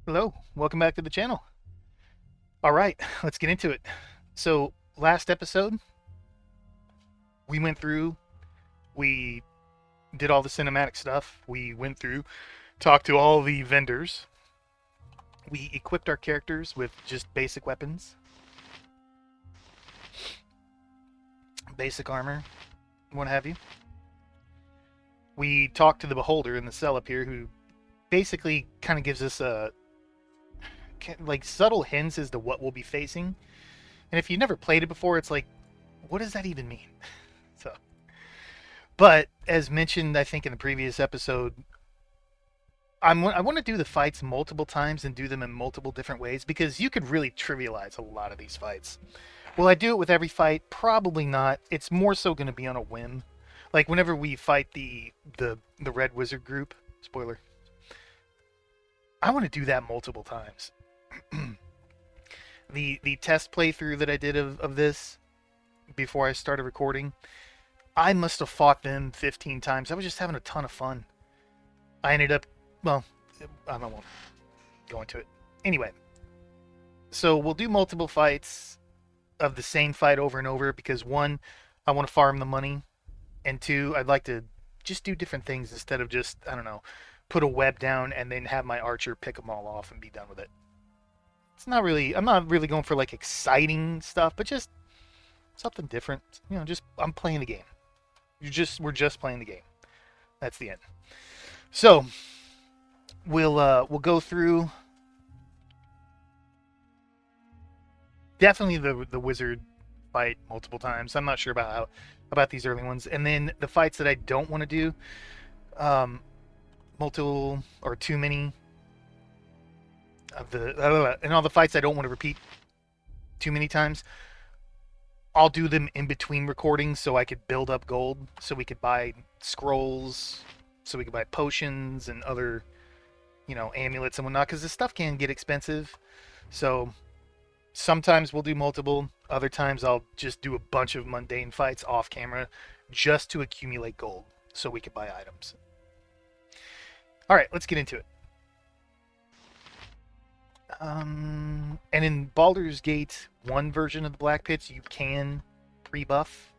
Hello, welcome back to the channel. All right, let's get into it. So, last episode, we went through, we did all the cinematic stuff. We went through, talked to all the vendors. We equipped our characters with just basic weapons, basic armor, what have you. We talked to the beholder in the cell up here who basically kind of gives us a like subtle hints as to what we'll be facing. And if you've never played it before, it's like, what does that even mean? So, but as mentioned, I think in the previous episode, I want to do the fights multiple times and do them in multiple different ways because you could really trivialize a lot of these fights. Will I do it with every fight? Probably not. It's more so going to be on a whim. Like whenever we fight the Red Wizard group, spoiler, I want to do that multiple times. The test playthrough that I did of this before I started recording, I must have fought them 15 times. I was just having a ton of fun. I ended up, well, I won't go into it. Anyway, so we'll do multiple fights of the same fight over and over because one, I want to farm the money, and two, I'd like to just do different things instead of just, I don't know, put a web down and then have my archer pick them all off and be done with it. It's not really, I'm not really going for like exciting stuff, but just something different. You know, just I'm playing the game. We're just playing the game. That's the end. So we'll go through definitely the wizard fight multiple times. I'm not sure about these early ones, and then the fights that I don't want to do, um, multiple or too many of the and all the fights I don't want to repeat too many times. I'll do them in between recordings so I could build up gold, so we could buy scrolls, so we could buy potions and other, amulets and whatnot. Because this stuff can get expensive. So sometimes we'll do multiple. Other times I'll just do a bunch of mundane fights off camera, just to accumulate gold, so we could buy items. All right, let's get into it. And in Baldur's Gate 1 version of the Black Pits, you can pre-buff.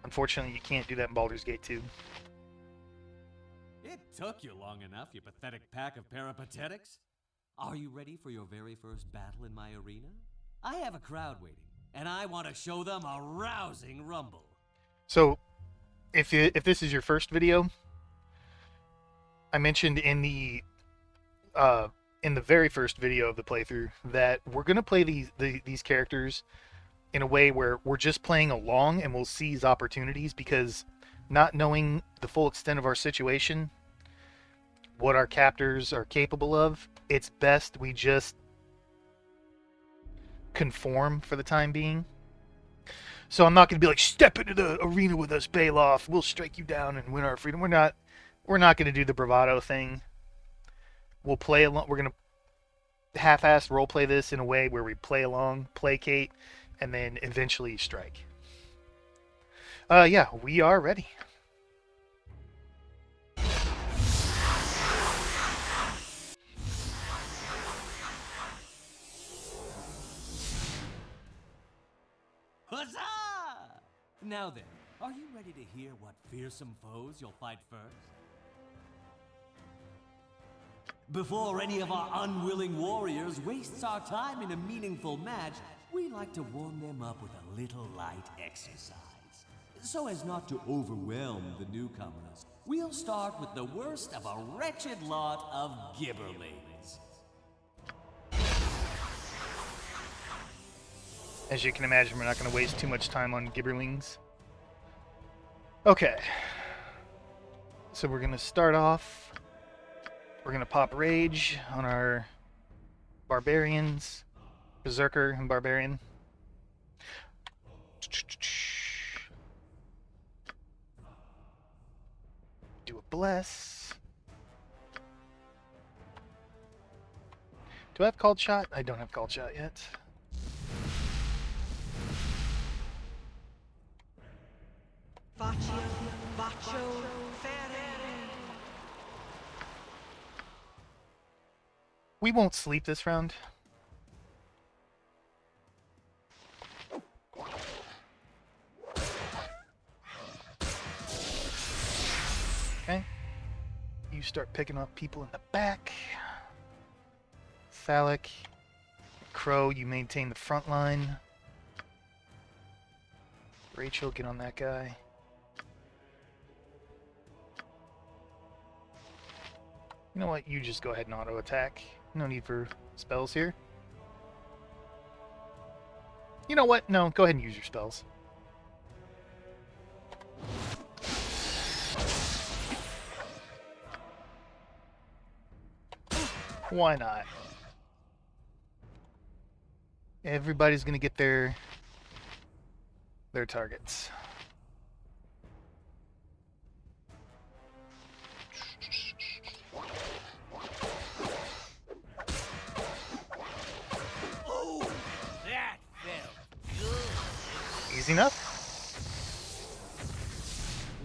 Unfortunately, you can't do that in Baldur's Gate 2. It took you long enough, you pathetic pack of peripatetics. Are you ready for your very first battle in my arena? I have a crowd waiting, and I want to show them a rousing rumble. So, if this is your first video, I mentioned in the very first video of the playthrough that we're gonna play these characters in a way where we're just playing along and we'll seize opportunities because not knowing the full extent of our situation, what our captors are capable of, it's best we just conform for the time being. So I'm not going to be like, step into the arena with us, Baloth. We'll strike you down and win our freedom. We're not going to do the bravado thing. We'll play along. We're going to half-ass roleplay this in a way where we play along, placate, and then eventually strike. Yeah, we are ready. Huzzah! Now then, are you ready to hear what fearsome foes you'll fight first? Before any of our unwilling warriors wastes our time in a meaningful match, we like to warm them up with a little light exercise. So as not to overwhelm the newcomers, we'll start with the worst of a wretched lot of gibberlings. As you can imagine, we're not going to waste too much time on gibberlings. Okay. So we're going to start off. We're going to pop Rage on our Barbarians. Berserker and Barbarian. Do a Bless. Do I have Called Shot? I don't have Called Shot yet. Baccio, Ferre. We won't sleep this round. Okay. You start picking off people in the back. Phallic. Crow, you maintain the front line. Rachel, get on that guy. You know what? You just go ahead and auto attack. No need for spells here. You know what? No, go ahead and use your spells. Why not? Everybody's gonna get their targets. Oh, that felt good. Easy enough.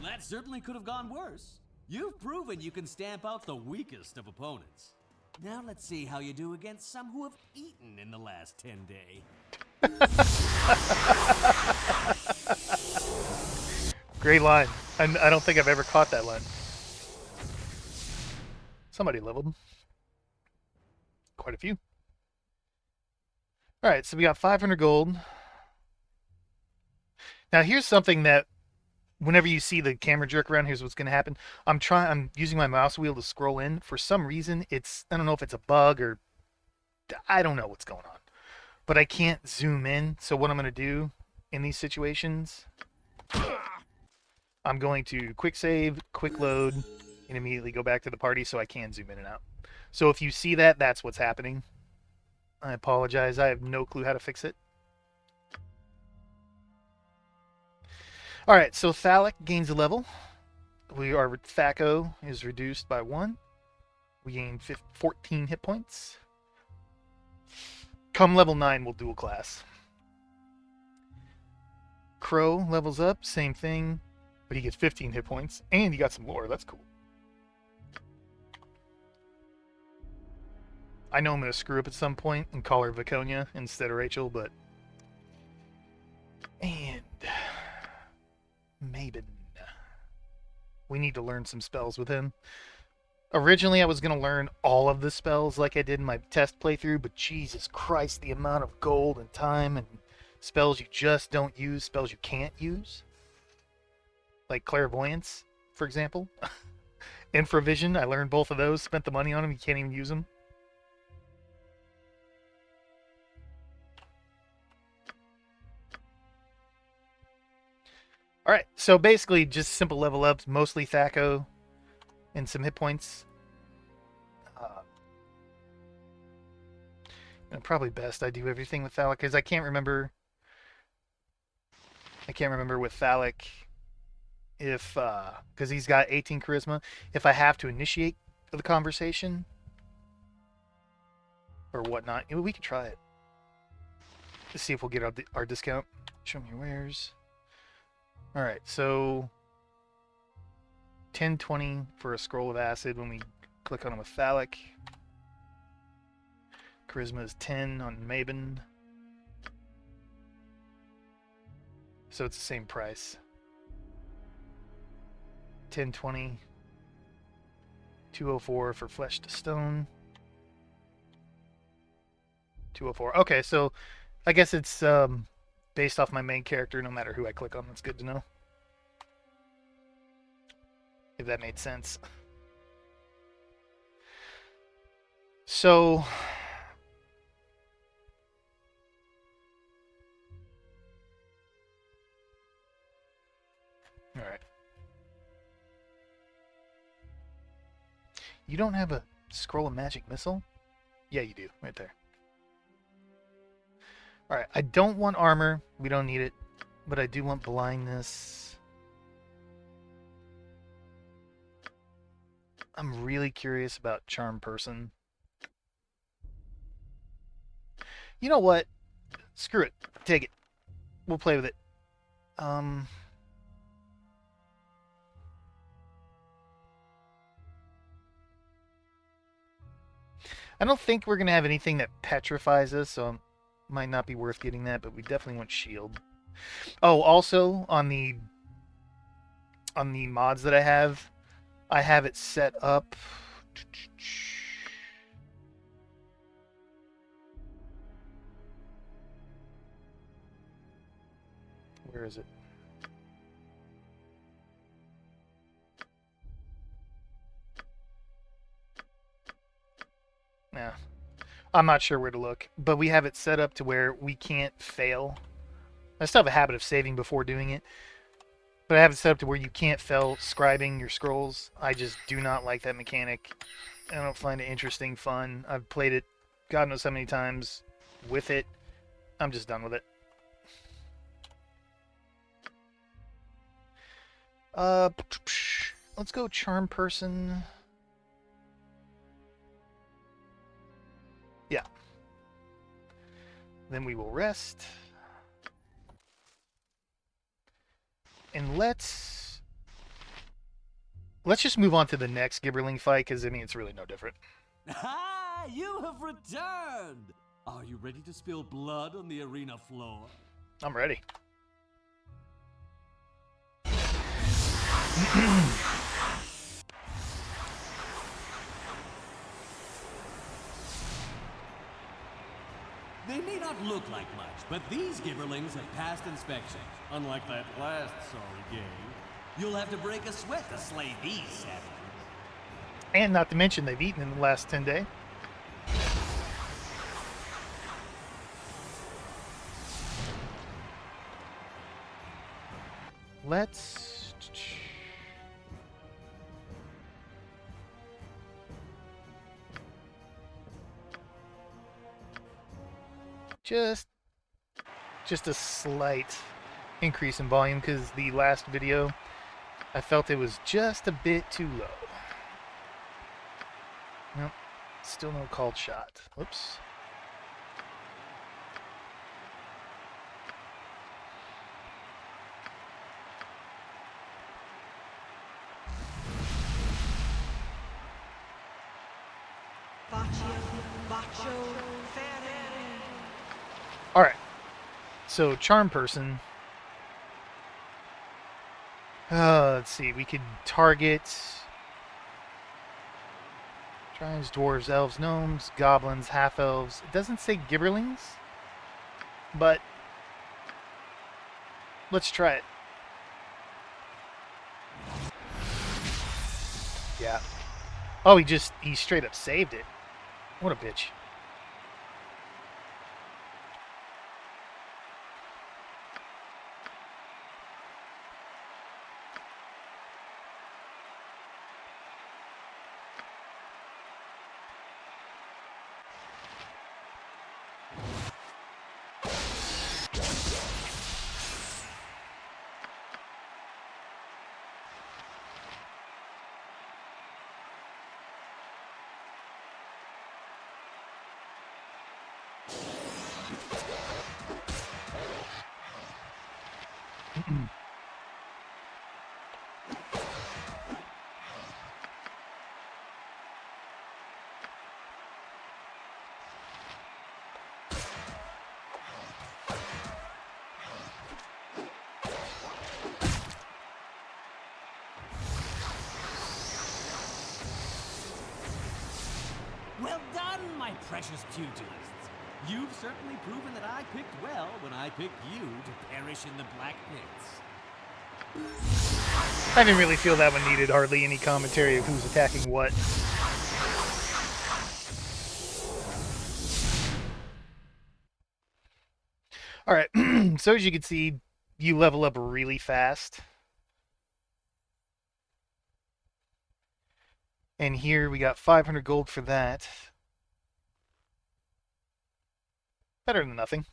Well, that certainly could have gone worse. You've proven you can stamp out the weakest of opponents. Now let's see how you do against some who have eaten in the last 10 days. Great line. I don't think I've ever caught that line. Somebody leveled. Quite a few. Alright, so we got 500 gold. Now here's something that whenever you see the camera jerk around, here's what's going to happen. I'm using my mouse wheel to scroll in. For some reason, I don't know if it's a bug or I don't know what's going on. But I can't zoom in. So what I'm going to do in these situations, I'm going to quick save, quick load, and immediately go back to the party so I can zoom in and out. So if you see that, that's what's happening. I apologize. I have no clue how to fix it. Alright, so Phallic gains a level. Our Thaco is reduced by 1. We gain 14 hit points. Come level 9, we'll dual class. Crow levels up, same thing, but he gets 15 hit points, and he got some lore. That's cool. I know I'm going to screw up at some point and call her Viconia instead of Rachel, but... And... Maben. We need to learn some spells with him. Originally, I was going to learn all of the spells like I did in my test playthrough, but Jesus Christ, the amount of gold and time and spells you just don't use, spells you can't use. Like Clairvoyance, for example. Infravision, I learned both of those, spent the money on them, you can't even use them. Alright, so basically just simple level ups, mostly Thaco, and some hit points. Probably best I do everything with Phallic, because I can't remember with Phallic if, because he's got 18 charisma, if I have to initiate the conversation or whatnot. We could try it. Let's see if we'll get our discount. Show me your wares. Alright, so 10-20 for a scroll of acid when we click on him with Phallic. Charisma is 10 on Maben. So it's the same price. 10-20. 204 for Flesh to Stone. 204. Okay, so I guess it's based off my main character no matter who I click on. That's good to know. If that made sense. So... Alright. You don't have a scroll of magic missile? Yeah, you do. Right there. Alright, I don't want armor. We don't need it. But I do want blindness. I'm really curious about Charm Person. You know what? Screw it. Take it. We'll play with it. I don't think we're gonna have anything that petrifies us, so it might not be worth getting that. But we definitely want shield. Oh, also on the mods that I have it set up. Where is it? Yeah, I'm not sure where to look, but we have it set up to where we can't fail. I still have a habit of saving before doing it, but I have it set up to where you can't fail scribing your scrolls. I just do not like that mechanic. I don't find it interesting, fun. I've played it God knows how many times with it. I'm just done with it. Let's go charm person. Yeah. Then we will rest. And let's just move on to the next Gibberling fight, because I mean it's really no different. Ah, you have returned! Are you ready to spill blood on the arena floor? I'm ready. They may not look like much, but these Gibberlings have passed inspection. Unlike that last sorry game. You'll have to break a sweat to slay these savages. And not to mention they've eaten in the last 10 days. Let's just a slight increase in volume, because the last video I felt it was just a bit too low. Nope, still no called shot. Whoops. Alright, so charm person. Let's see, we could target giants, dwarves, elves, gnomes, goblins, half-elves. It doesn't say gibberlings, but let's try it. Yeah. Oh, he straight up saved it. What a bitch. Well done, my precious pugilists. You've certainly proven that I picked well when I picked you to perish in the Black Pits. I didn't really feel that one needed hardly any commentary of who's attacking what. Alright, so as you can see, you level up really fast. And here we got 500 gold for that. Better than nothing.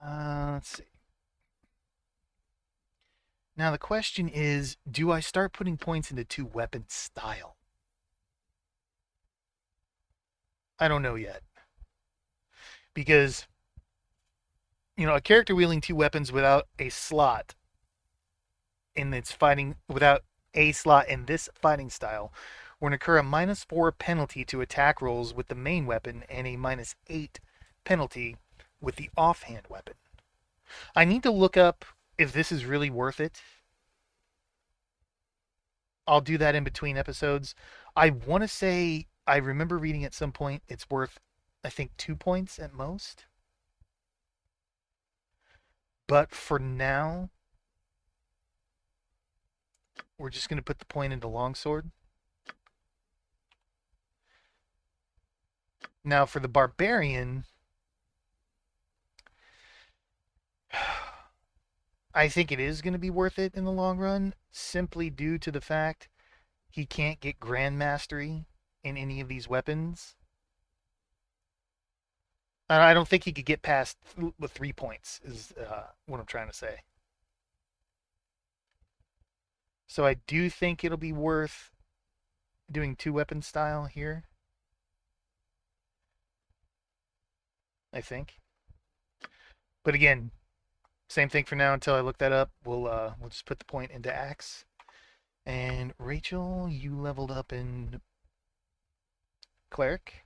Let's see. Now the question is, do I start putting points into 2 weapon style? I don't know yet. Because, you know, a character wielding 2 weapons without a slot in its fighting, without a slot in this fighting style Will incur a -4 penalty to attack rolls with the main weapon and a -8 penalty with the offhand weapon. I need to look up if this is really worth it. I'll do that in between episodes. I want to say, I remember reading at some point it's worth, I think, 2 points at most. But for now, we're just going to put the point into longsword. Now for the barbarian, I think it is going to be worth it in the long run, simply due to the fact he can't get Grand Mastery in any of these weapons. And I don't think he could get past the 3 points, is what I'm trying to say. So I do think it'll be worth doing 2-weapon style here. I think. But again, same thing for now until I look that up. We'll just put the point into axe. And Rachel, you leveled up in cleric.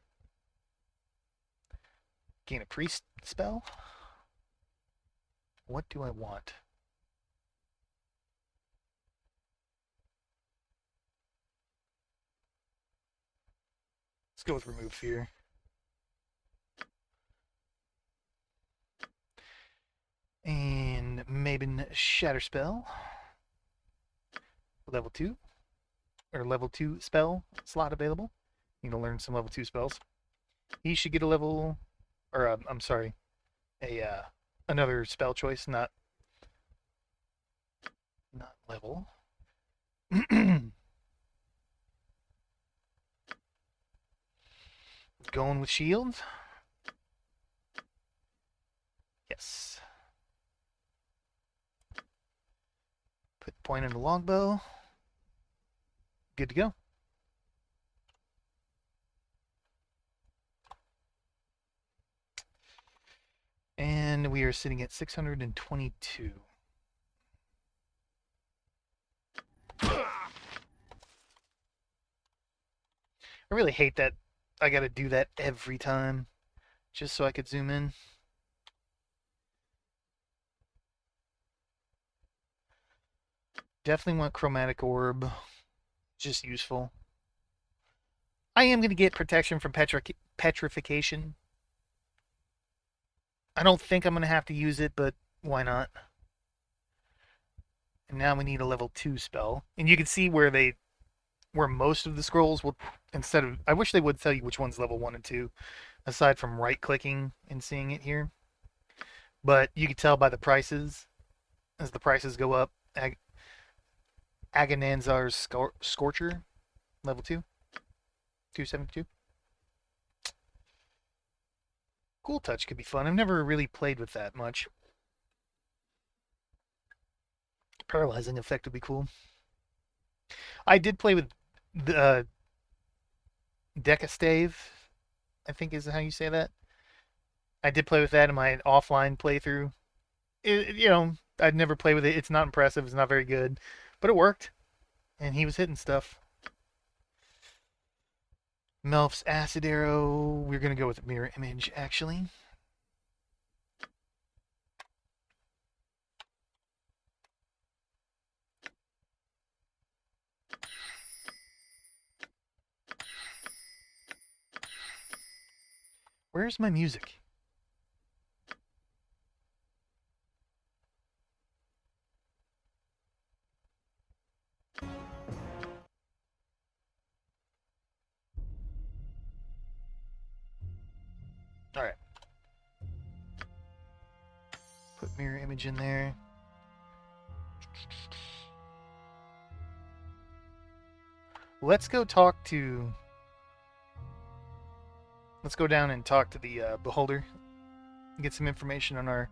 Gain a priest spell. What do I want? Let's go with remove fear. And Maven Shatter Spell. Level 2. Or level 2 spell slot available. Need to learn some level 2 spells. He should get a level... Or, I'm sorry. Another spell choice, not level. Going with shield. Yes. Put point in the longbow. Good to go. And we are sitting at 622. I really hate that I gotta do that every time just so I could zoom in. Definitely want chromatic orb. Just useful. I am going to get protection from petrification. I don't think I'm going to have to use it, but why not? And now we need a level 2 spell. And you can see where most of the scrolls will, instead of, I wish they would tell you which one's level 1 and 2, aside from right-clicking and seeing it here. But you can tell by the prices, as the prices go up. Agonanzar's Scorcher, level 2, 272. Cool Touch could be fun. I've never really played with that much. Paralyzing effect would be cool. I did play with the Decastave, I think is how you say that. I did play with that in my offline playthrough. I'd never played with it. It's not impressive. It's not very good. But it worked. And he was hitting stuff. Melf's Acid Arrow. We're going to go with Mirror Image, actually. Where's my music? Alright. Put mirror image in there. Let's go talk to... Let's go down and talk to the Beholder. Get some information on our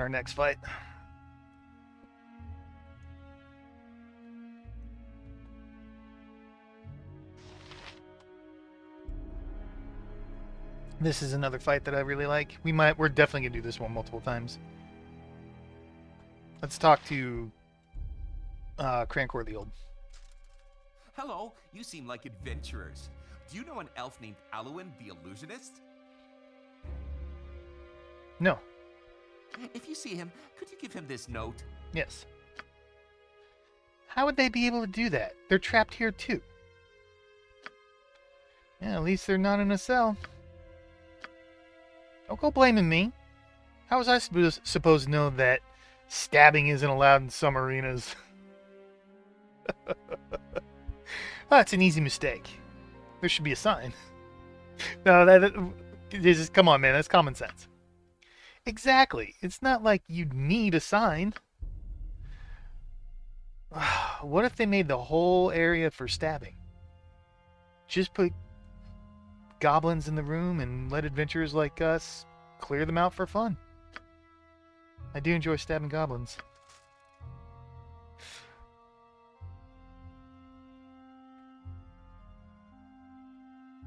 next fight. This is another fight that I really like. We're definitely gonna do this one multiple times. Let's talk to Crancor the Old. Hello, you seem like adventurers. Do you know an elf named Alwyn the Illusionist? No. If you see him, could you give him this note? Yes. How would they be able to do that? They're trapped here too. Yeah, at least they're not in a cell. Don't go blaming me. How was I supposed to know that stabbing isn't allowed in some arenas? That's an easy mistake. There should be a sign. No, this is, come on, man. That's common sense. Exactly. It's not like you need a sign. What if they made the whole area for stabbing? Just put goblins in the room and let adventurers like us clear them out for fun. I do enjoy stabbing goblins.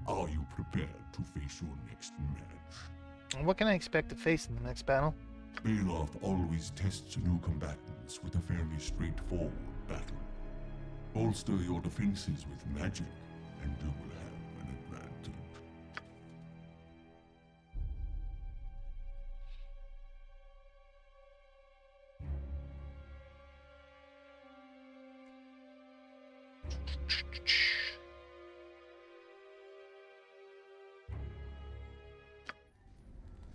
Are you prepared to face your next match? What can I expect to face in the next battle? Baldur always tests new combatants with a fairly straightforward battle. Bolster your defenses with magic, and you will have an advantage.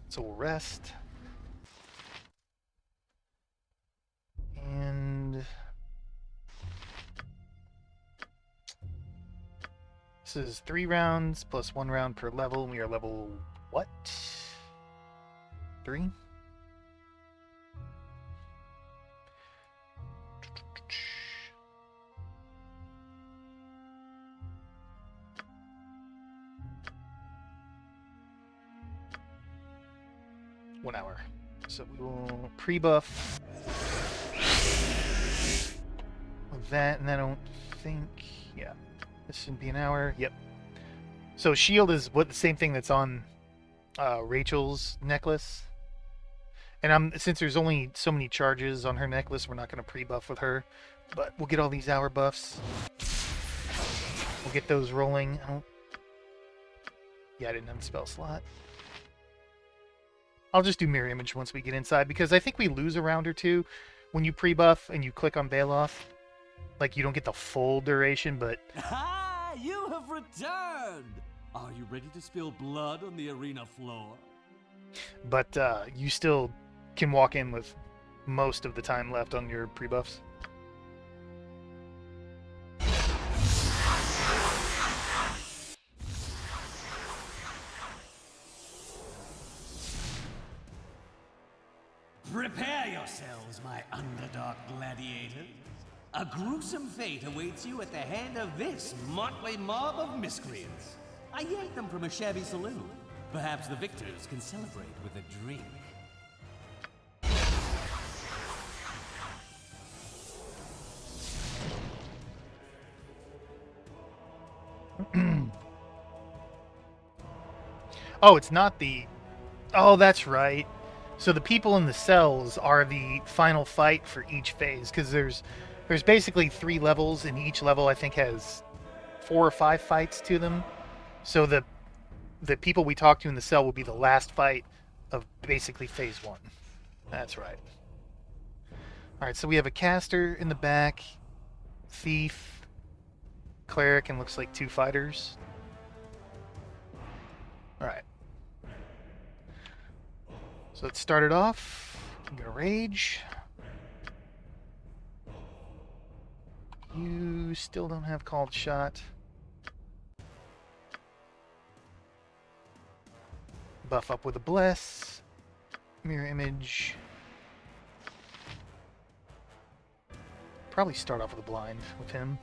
So we'll rest. And this is 3 rounds plus 1 round per level. We are level what? 3? One hour. So we will pre-buff with that, and I don't think, yeah, this should be an hour. Yep. So shield is what the same thing that's on Rachel's necklace, and since there's only so many charges on her necklace, we're not going to pre-buff with her, but we'll get all these hour buffs. We'll get those rolling. Yeah, I didn't have the spell slot. I'll just do Mirror Image once we get inside, because I think we lose a round or two when you pre-buff and you click on Baloth. Like, you don't get the full duration, but... Ah, you have returned! Are you ready to spill blood on the arena floor? But you still can walk in with most of the time left on your pre-buffs. Prepare yourselves, my underdog gladiators. A gruesome fate awaits you at the hand of this motley mob of miscreants. I yanked them from a shabby saloon. Perhaps the victors can celebrate with a drink. Oh, it's not the... Oh, that's right. So the people in the cells are the final fight for each phase, because there's basically 3 levels, and each level I think has 4 or 5 fights to them. So the people we talk to in the cell will be the last fight of basically phase 1. That's right. Alright, so we have a caster in the back, thief, cleric, and looks like 2 fighters. Alright. So let's start it off. I'm gonna rage. You still don't have called shot. Buff up with a bless. Mirror image. Probably start off with a blind with him.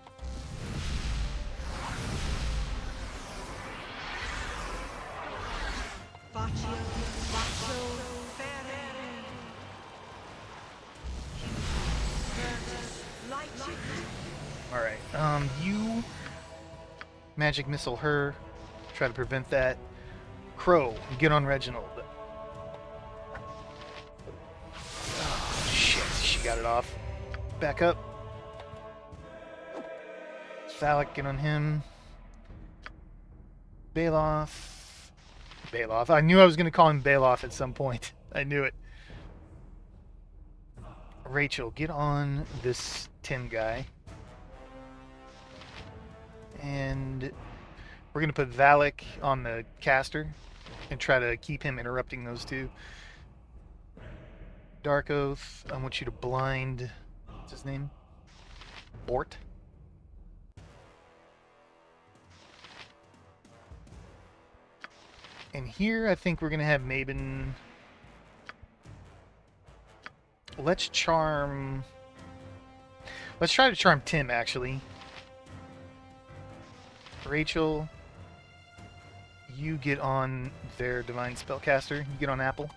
Alright, you magic missile her, try to prevent that. Crow, get on Reginald. Oh, shit, she got it off. Back up. Thalic, get on him. Baloth. Baloth. I knew I was going to call him Baloth at some point. I knew it. Rachel, get on this Tim guy. And we're going to put Valak on the caster and try to keep him interrupting those two. Dark Oath, I want you to blind... What's his name? Bort. And here I think we're going to have Mabin... Let's charm... Let's try to charm Tim, actually. Rachel, you get on their Divine Spellcaster. You get on Apple.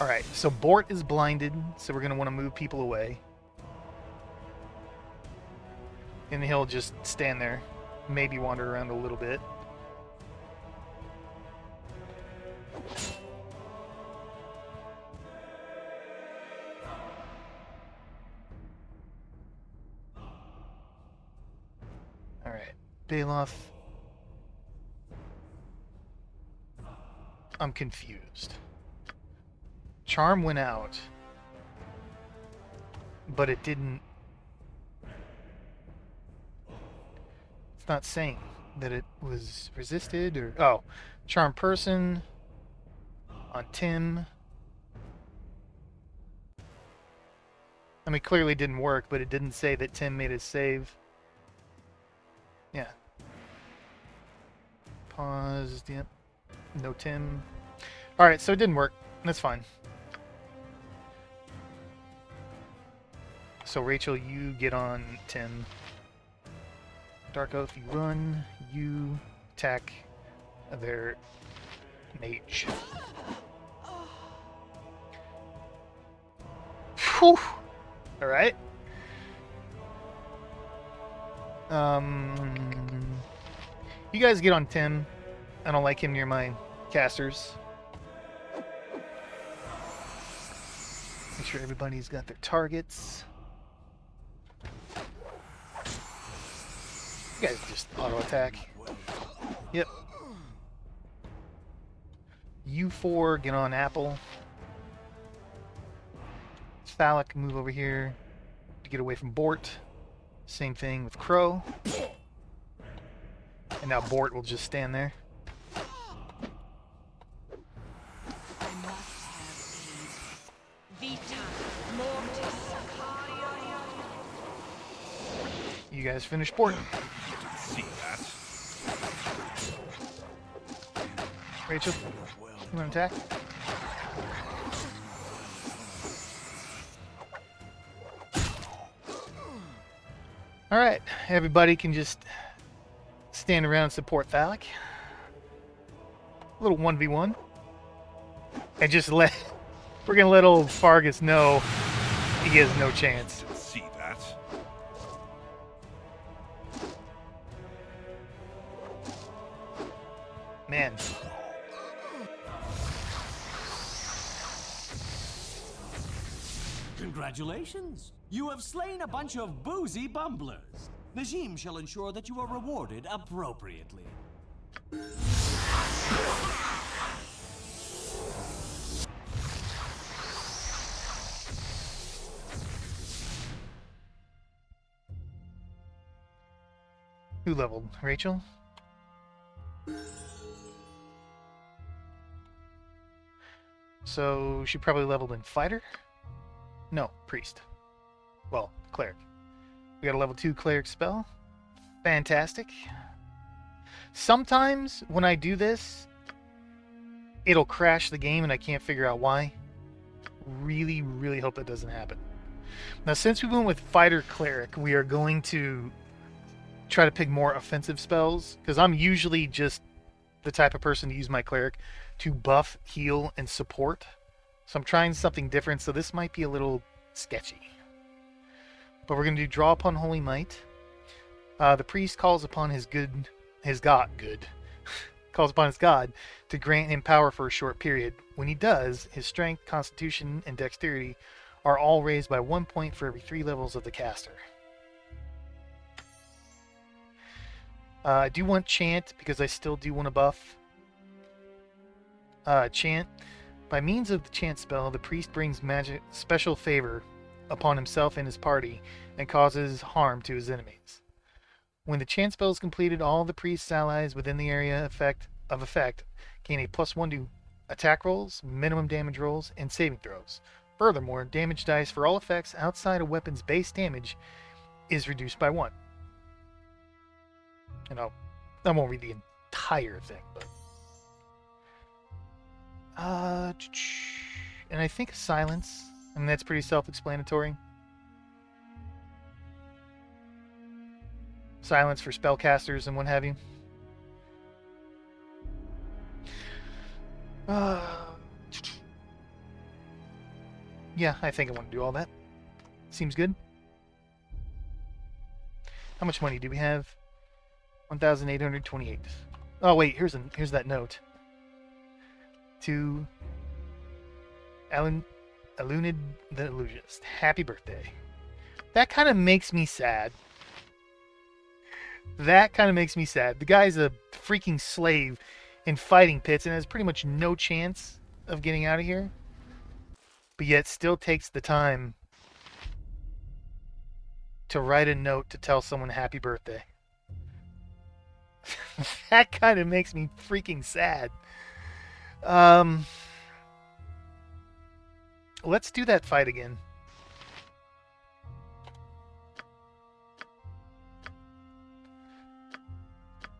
Alright, so Bort is blinded, so we're going to want to move people away. And he'll just stand there. Maybe wander around a little bit. Alright, Baloth. I'm confused. Charm went out, but it didn't... It's not saying that it was resisted, or... Oh, Charm Person on Tim. I mean, clearly didn't work, but it didn't say that Tim made his save. Yeah. Paused, yep. No Tim. Alright, so it didn't work. That's fine. So Rachel, you get on Tim. Dark Oath, you run. You attack their mage. Whew! Alright. You guys get on Tim. I don't like him near my casters. Make sure everybody's got their targets. You guys just auto attack. Yep. You four get on Apple. Thalic, move over here to get away from Bort. Same thing with Crow. And now Bort will just stand there. You guys finish Bort. See that? Rachel, you want to attack? Alright, everybody can just stand around and support Thalic. A little 1v1. And just let... We're gonna let old Fargus know he has no chance. See that? Man. Congratulations! You have slain a bunch of boozy bumblers. Najim shall ensure that you are rewarded appropriately. Who leveled? Rachel? So she probably leveled in fighter? No, priest. Well, cleric. We got a level 2 cleric spell. Fantastic. Sometimes when I do this, it'll crash the game and I can't figure out why. Really, really hope that doesn't happen. Now, since we went with fighter cleric, we are going to try to pick more offensive spells, because I'm usually just the type of person to use my cleric to buff, heal, and support. So I'm trying something different, so this might be a little sketchy. But we're going to do Draw Upon Holy Might. The priest calls upon his god to grant him power for a short period. When he does, his strength, constitution, and dexterity are all raised by 1 point for every 3 levels of the caster. I do want Chant because I still do want to buff. Chant. By means of the Chant spell, the priest brings magic special favor upon himself and his party and causes harm to his enemies. When the Chant spell is completed, all the priest's allies within the area of effect gain a +1 to attack rolls, minimum damage rolls, and saving throws. Furthermore, damage dice for all effects outside a weapon's base damage is reduced by 1. You know, I won't read the entire thing, but and I think silence. I mean, that's pretty self-explanatory. Silence for spellcasters and what have you. Yeah, I think I want to do all that. Seems good. How much money do we have? 1,828. Oh wait, here's that note. To Alunid the Illusionist. Happy birthday. That kind of makes me sad. That kind of makes me sad. The guy's a freaking slave in fighting pits and has pretty much no chance of getting out of here. But yet still takes the time to write a note to tell someone happy birthday. That kind of makes me freaking sad. Let's do that fight again.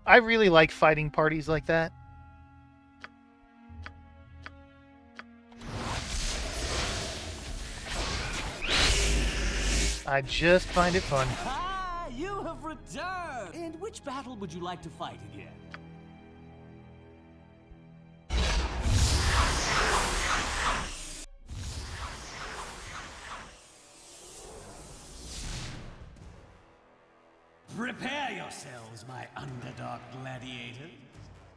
I really like fighting parties like that. I just find it fun. Ah, you have returned! And which battle would you like to fight again? Prepare yourselves, my underdog gladiators.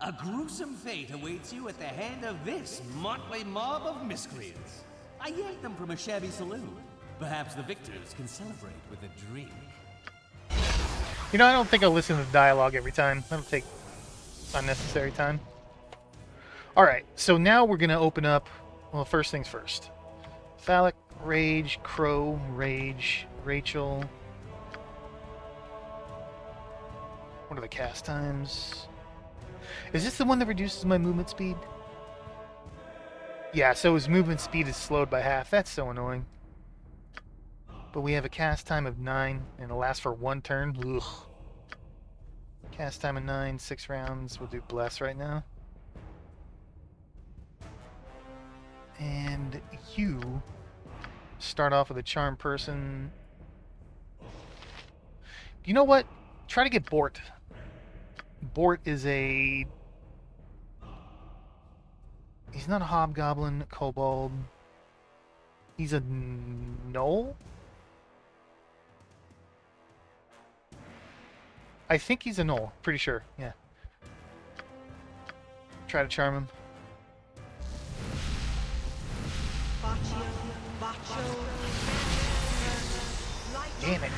A gruesome fate awaits you at the hand of this motley mob of miscreants. I yanked them from a shabby saloon. Perhaps the victors can celebrate with a drink. You know, I don't think I'll listen to the dialogue every time. That'll take unnecessary time. Alright, so now we're going to open up... Well, first things first. Phallic, Rage, Crow, Rage, Rachel... What are the cast times? Is this the one that reduces my movement speed? Yeah, so his movement speed is slowed by half. That's so annoying. But we have a cast time of 9, and it'll last for 1 turn. Ugh. Cast time of 9, 6 rounds. We'll do Bless right now. And you start off with a Charm Person. You know what? Try to get Bort. Bort is a... He's not a Hobgoblin, Kobold. He's a Gnoll? I think he's a Gnoll. Pretty sure, yeah. Try to charm him. Damn it.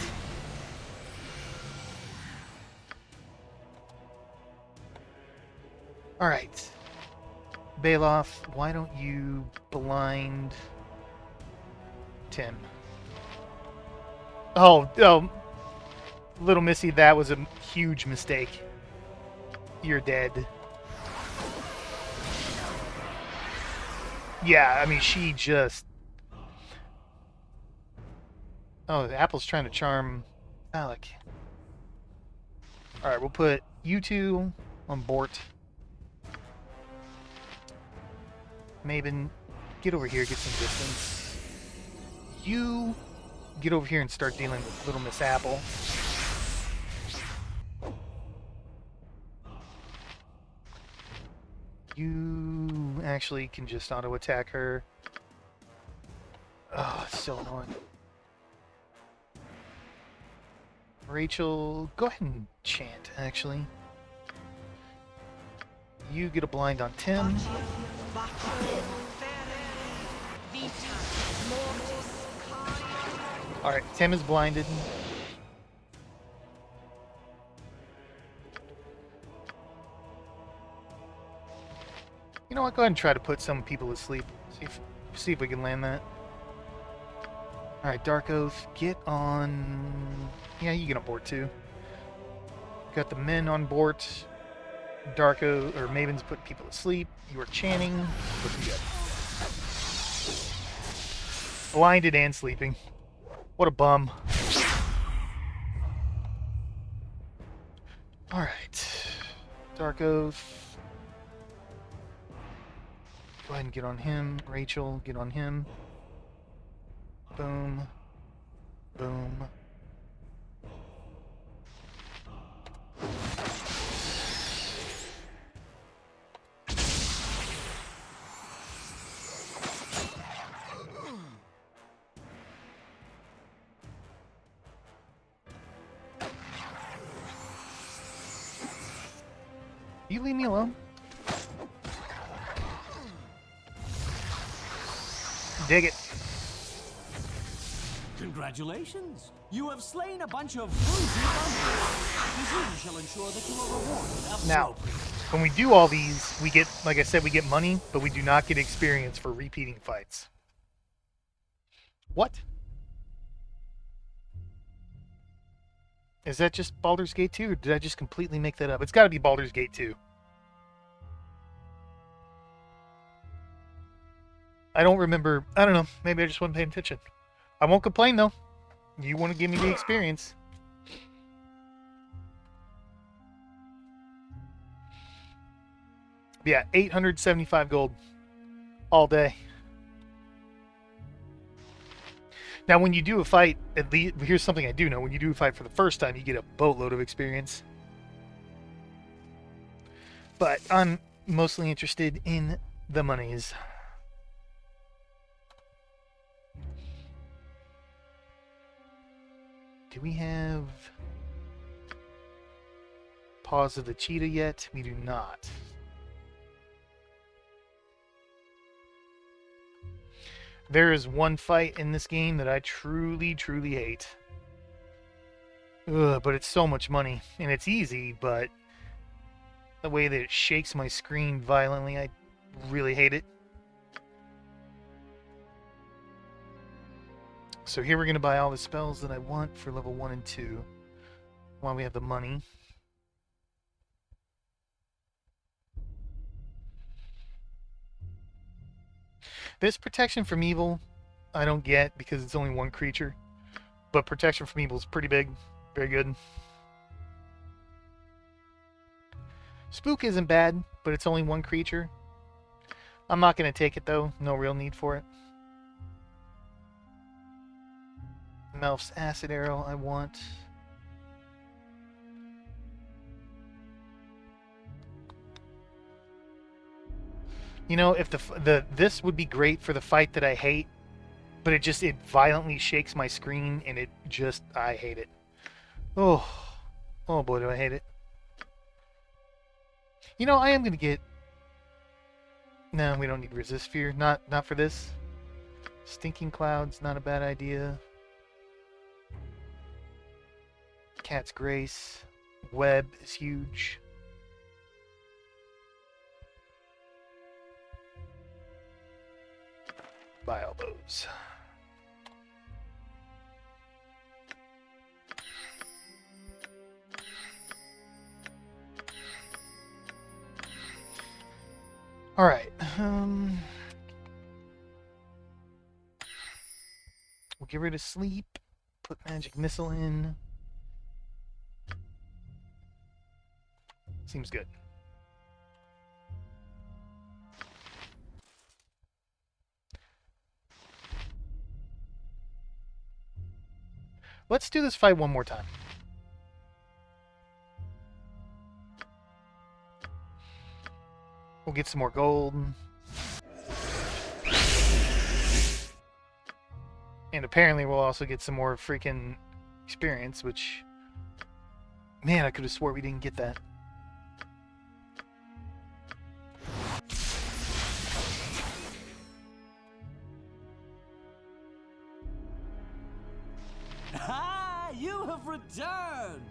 Alright. Baloth, why don't you blind Tim? Oh, Little Missy, that was a huge mistake. You're dead. Yeah, I mean, she just... Oh, the Apple's trying to charm Alec. Alright, we'll put you two on Bort. Maven, get over here, get some distance. You get over here and start dealing with Little Miss Apple. You actually can just auto-attack her. Oh, it's so annoying. Rachel, go ahead and chant, actually. You get a blind on Tim. Alright, Tim is blinded. You know what? Go ahead and try to put some people to sleep. See if we can land that. Alright, Dark Oath, get on... Yeah, you get on board too. Got the men on board. Dark Oath, or Maven's putting people to sleep. You are chanting. Looking good. Blinded and sleeping. What a bum. Alright. Dark Oath. Go ahead and get on him. Rachel, get on him. Boom. Boom. You leave me alone. Dig it. Congratulations! You have slain a bunch of bruisey bumpers. This shall ensure that you are rewarded Now, appropriately. when we do all these, we get, like I said, we get money, but we do not get experience for repeating fights. What? Is that just Baldur's Gate 2, or did I just completely make that up? It's got to be Baldur's Gate 2. I don't remember. I don't know. Maybe I just wasn't paying attention. I won't complain, though. You want to give me the experience. Yeah, 875 gold. All day. Now, when you do a fight, at least, here's something I do know. When you do a fight for the first time, you get a boatload of experience. But I'm mostly interested in the monies. Do we have Paws of the Cheetah yet? We do not. There is one fight in this game that I truly, truly hate. Ugh, but it's so much money. And it's easy, but the way that it shakes my screen violently, I really hate it. So here we're going to buy all the spells that I want for level 1 and 2 while we have the money. This protection from evil I don't get because it's only one creature. But protection from evil is pretty big. Very good. Spook isn't bad, but it's only one creature. I'm not going to take it though. No real need for it. Melf's Acid Arrow I want. You know, if this would be great for the fight that I hate, but it violently shakes my screen and I hate it. Oh boy, do I hate it. You know, I am gonna get. No, we don't need Resist Fear. Not for this. Stinking Clouds, not a bad idea. Cat's Grace. Web is huge. Buy all those. All right. We'll get rid of sleep. Put magic missile in. Seems good. Let's do this fight one more time. We'll get some more gold. And apparently we'll also get some more freaking experience, which... Man, I could have swore we didn't get that. returned!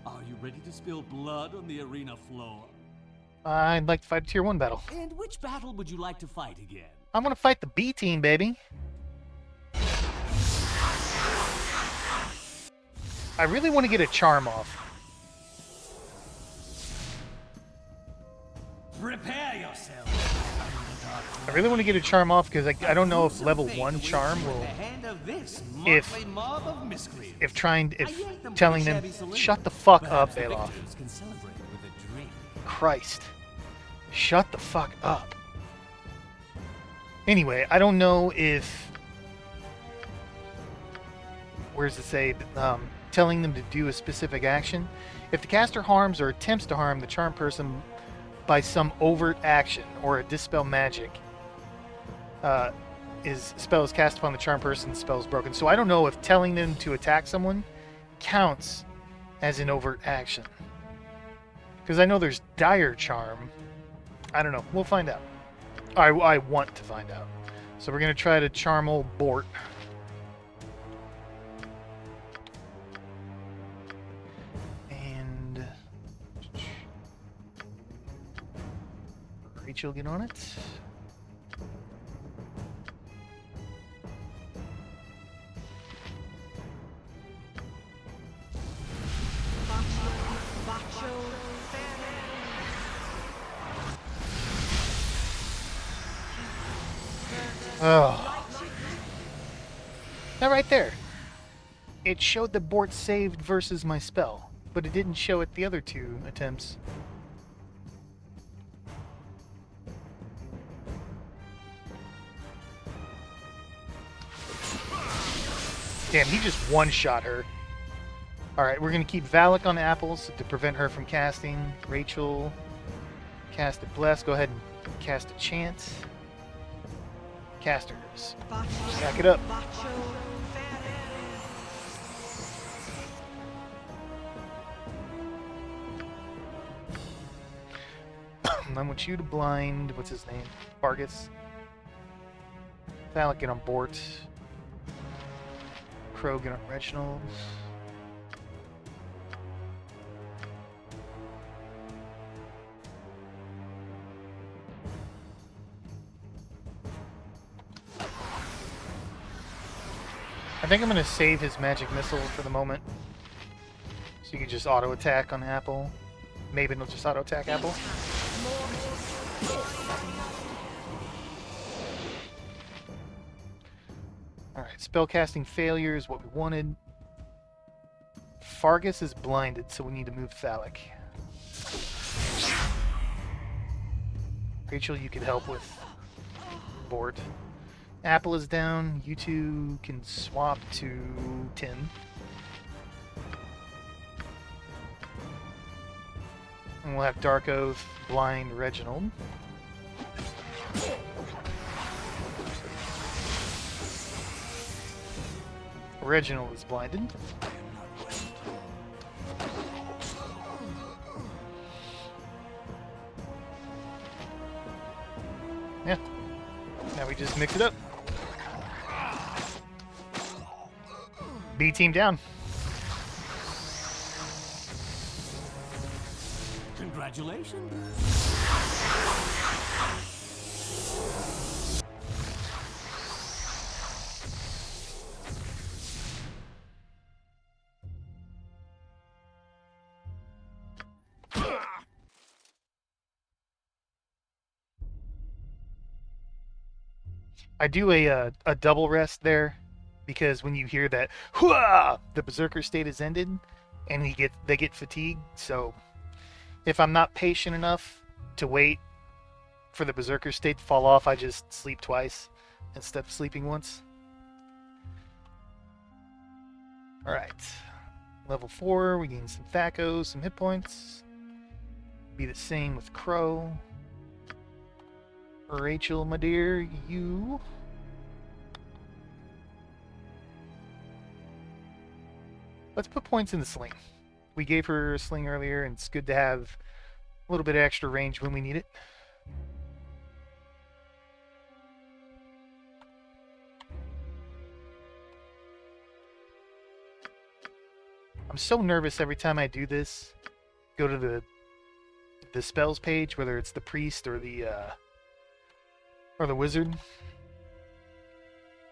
Are you ready to spill blood on the arena floor? I'd like to fight a tier 1 battle. And which battle would you like to fight again? I want to fight the B team, baby. I really want to get a charm off. Prepare yourself! I really want to get a charm off because I don't know if level 1 charm will... If telling them, shut the fuck up, Bailoff. Christ. Shut the fuck up. Anyway, I don't know if... Where does it say? Telling them to do a specific action. If the caster harms or attempts to harm the charmed person by some overt action or a dispel magic, spell is cast upon the charmed person, the spell is broken. So I don't know if telling them to attack someone counts as an overt action. Because I know there's dire charm. I don't know. We'll find out. I want to find out. So we're going to try to charm old Bort. And... Rachel, get on it. Oh. Now right there. It showed the Bort saved versus my spell, but it didn't show it the other 2 attempts. Damn, he just one-shot her. Alright, we're going to keep Valak on apples to prevent her from casting. Rachel, cast a Bless. Go ahead and cast a Chant. Casters. Stack it up. I want you to blind... What's his name? Vargas. Valak, get on Bort. Crow, get on Reginald. I think I'm going to save his magic missile for the moment. So you can just auto attack on Apple. Maybe it'll just auto attack Apple. Alright, spellcasting failure is what we wanted. Fargus is blinded, so we need to move Thalic. Rachel, you could help with Bort. Apple is down. You two can swap to Tim. And we'll have Dark Oath blind Reginald. Reginald is blinded. Yeah. Now we just mix it up. B team down. Congratulations. I do a double rest there because when you hear that "Hooah!" the berserker state is ended and they get fatigued. So if I'm not patient enough to wait for the berserker state to fall off, I just sleep twice instead of sleeping once. Alright. Level 4, we gain some Thaco, some hit points. Be the same with Crow. Rachel, my dear, you... Let's put points in the sling. We gave her a sling earlier, and it's good to have a little bit of extra range when we need it. I'm so nervous every time I do this. Go to the spells page, whether it's the priest or the wizard,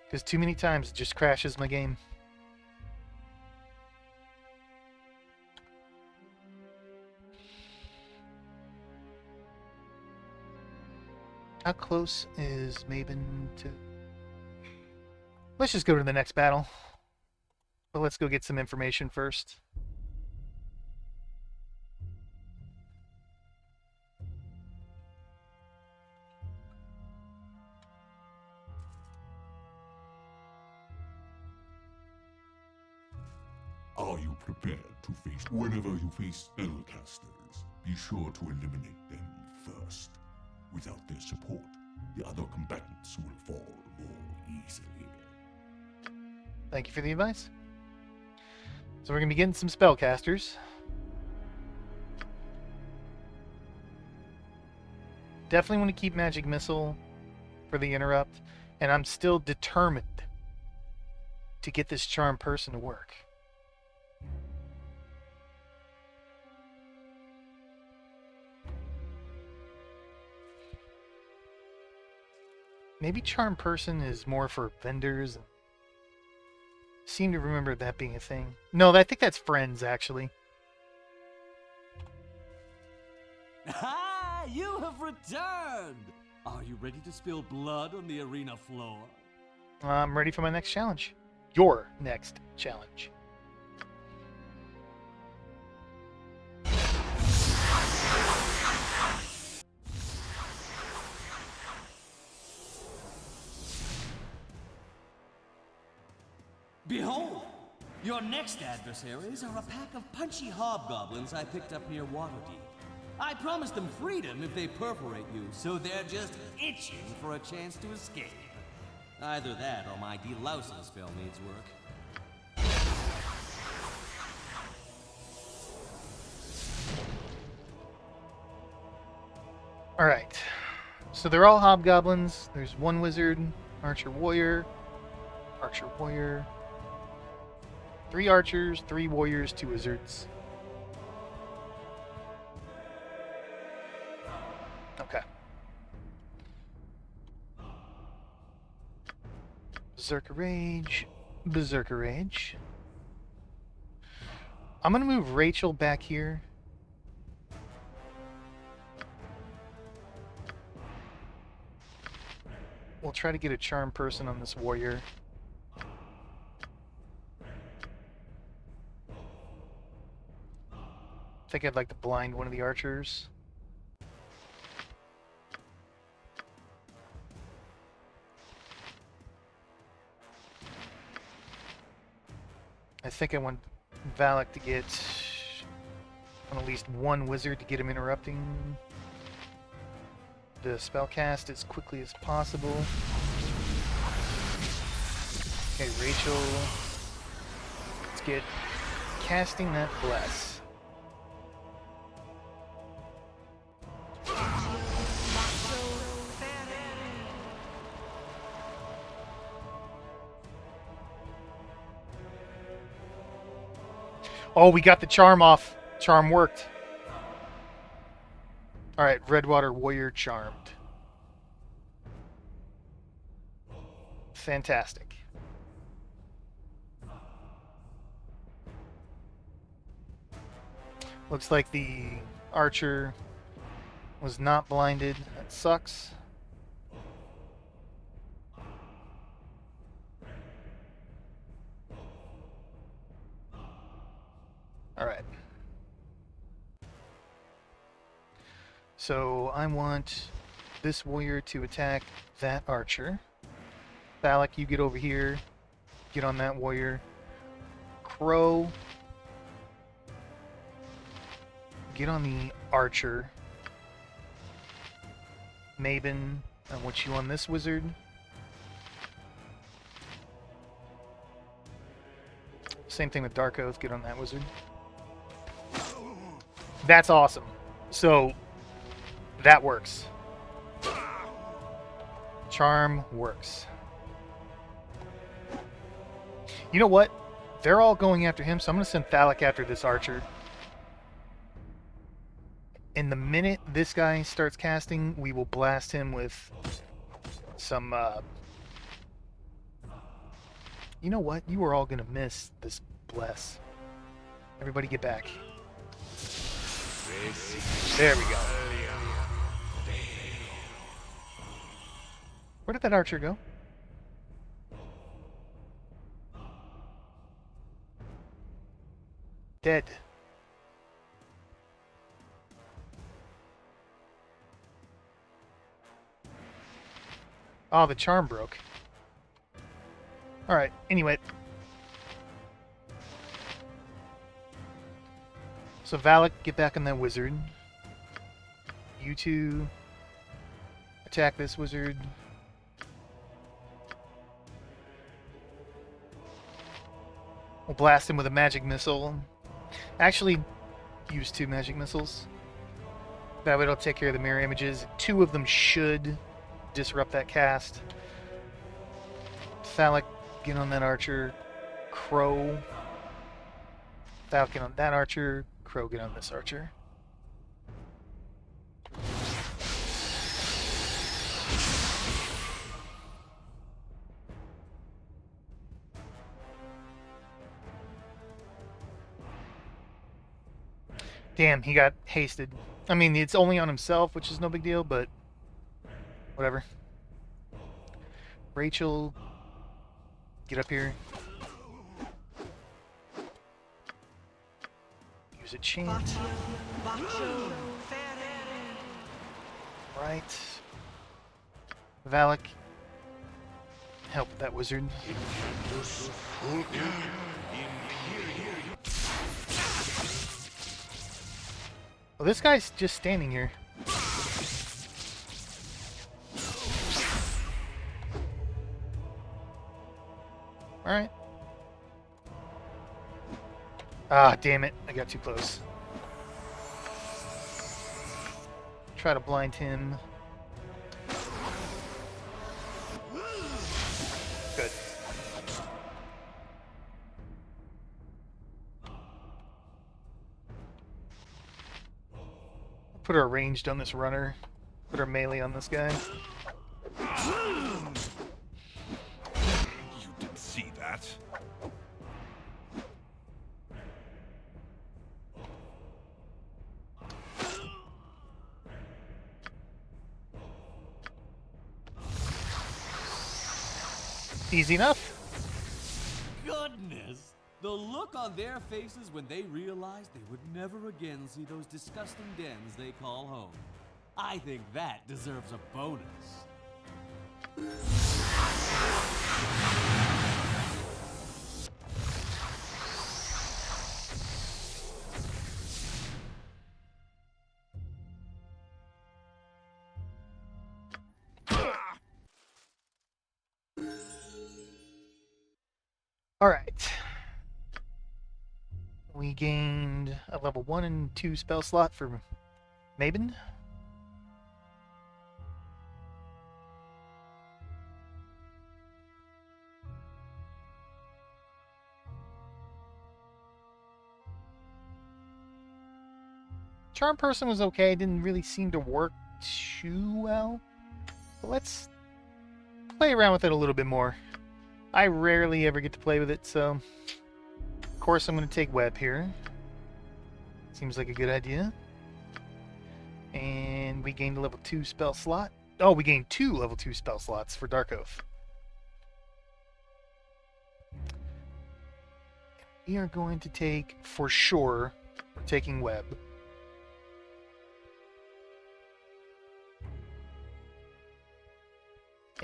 because too many times it just crashes my game. How close is Maven to... Let's just go to the next battle. But let's go get some information first. Are you prepared to face... Whenever you face spellcasters, be sure to eliminate them first. Without their support, the other combatants will fall more easily. Thank you for the advice. So we're going to be getting some spellcasters. Definitely want to keep Magic Missile for the interrupt. And I'm still determined to get this Charm Person to work. Maybe Charm Person is more for vendors. Seem to remember that being a thing. No, I think that's friends, actually. Ah, you have returned! Are you ready to spill blood on the arena floor? I'm ready for my next challenge. Your next challenge. Behold! Your next adversaries are a pack of punchy hobgoblins I picked up near Waterdeep. I promised them freedom if they perforate you, so they're just itching for a chance to escape. Either that or my delousing spell needs work. Alright. So they're all hobgoblins. There's one wizard, archer warrior, 3 archers, 3 warriors, 2 wizards. Okay. Berserker Rage. Berserker Rage. I'm going to move Rachel back here. We'll try to get a Charm Person on this warrior. I think I'd like to blind one of the archers. I think I want Valak to get on at least one wizard to get him interrupting the spell cast as quickly as possible. Okay, Rachel. Let's get casting that bless. Oh, we got the charm off. Charm worked. Alright, Redwater Warrior charmed. Fantastic. Looks like the archer was not blinded. That sucks. Alright. So I want this warrior to attack that archer. Balak, you get over here. Get on that warrior. Crow, get on the archer. Maven, I want you on this wizard. Same thing with Dark Oath, get on that wizard. That's awesome. So, that works. Charm works. You know what? They're all going after him, so I'm going to send Thalic after this archer. And the minute this guy starts casting, we will blast him with some... You know what? You are all going to miss this bless. Everybody get back. There we go. Where did that archer go? Dead. Oh, the charm broke. Alright, anyway. So Valak, get back on that wizard. You two attack this wizard. We'll blast him with a magic missile. Actually, use 2 magic missiles. That way it'll take care of the mirror images. 2 of them should disrupt that cast. Thalic, get on that archer. Crow. Thalic, get on that archer. Crow, get on this archer. Damn, he got hasted. I mean, it's only on himself, which is no big deal, but whatever. Rachel, get up here. Use a chant. Right. Valak, help that wizard. Well, this guy's just standing here. Alright. Ah, damn it. I got too close. Try to blind him. Good. Put our ranged on this runner. Put our melee on this guy. You didn't see that. Easy enough. Goodness! The look on their faces when they realized they would never again see those disgusting dens they call home. I think that deserves a bonus. Alright. We gained a level 1 and 2 spell slot for Mabin. Charm Person was okay, didn't really seem to work too well. But let's play around with it a little bit more. I rarely ever get to play with it, so of course I'm going to take Web here. Seems like a good idea. And we gained a level 2 spell slot. Oh, we gained 2 level 2 spell slots for Dark Oath. We are going to take, for sure, we're taking Web.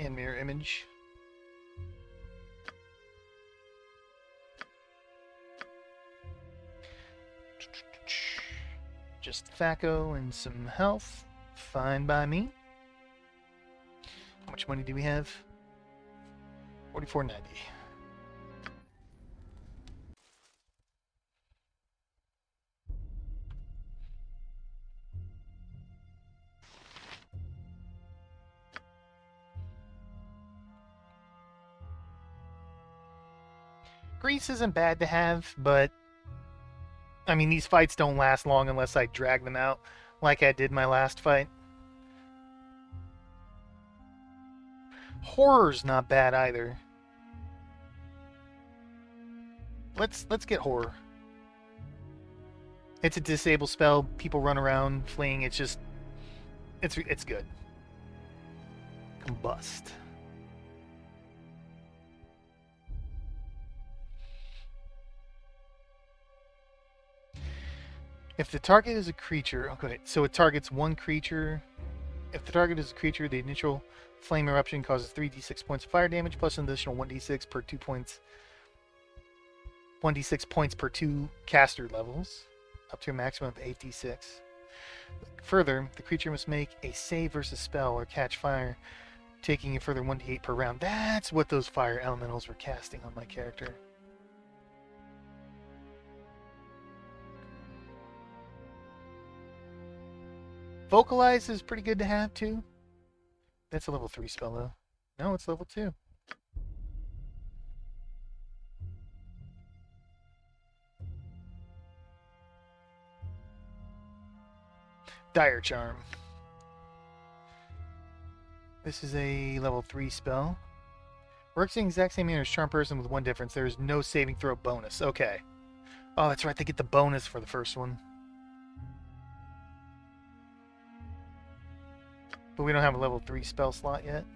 And Mirror Image. Just Thaco and some health. Fine by me. How much money do we have? 44.90. Grease isn't bad to have, but I mean, these fights don't last long unless I drag them out like I did my last fight. Horror's not bad either. Let's get horror. It's a disable spell. People run around fleeing. It's just it's good. Combust. If the target is a creature, okay, so it targets one creature. If the target is a creature, the initial flame eruption causes 3d6 points of fire damage plus an additional 1d6 per 2 points. 1d6 points per 2 caster levels, up to a maximum of 8d6. Further, the creature must make a save versus spell or catch fire, taking a further 1d8 per round. That's what those fire elementals were casting on my character. Vocalize is pretty good to have too. That's a level 3 spell though. No, it's level 2. Dire Charm. This is a level 3 spell. Works in the exact same manner as Charm Person with one difference. There is no saving throw bonus. Okay. Oh, that's right. They get the bonus for the first one. But we don't have a level 3 spell slot yet.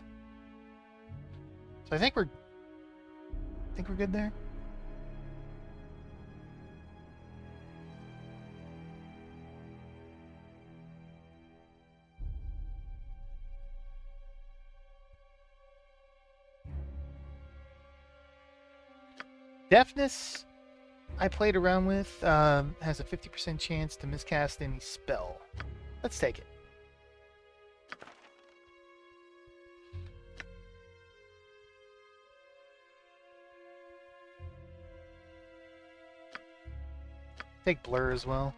So I think we're good there. Deafness, I played around with, has a 50% chance to miscast any spell. Let's take it. Take Blur as well.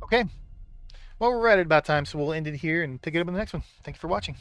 Okay. Well, we're right at about time, so we'll end it here and pick it up in the next one. Thank you for watching.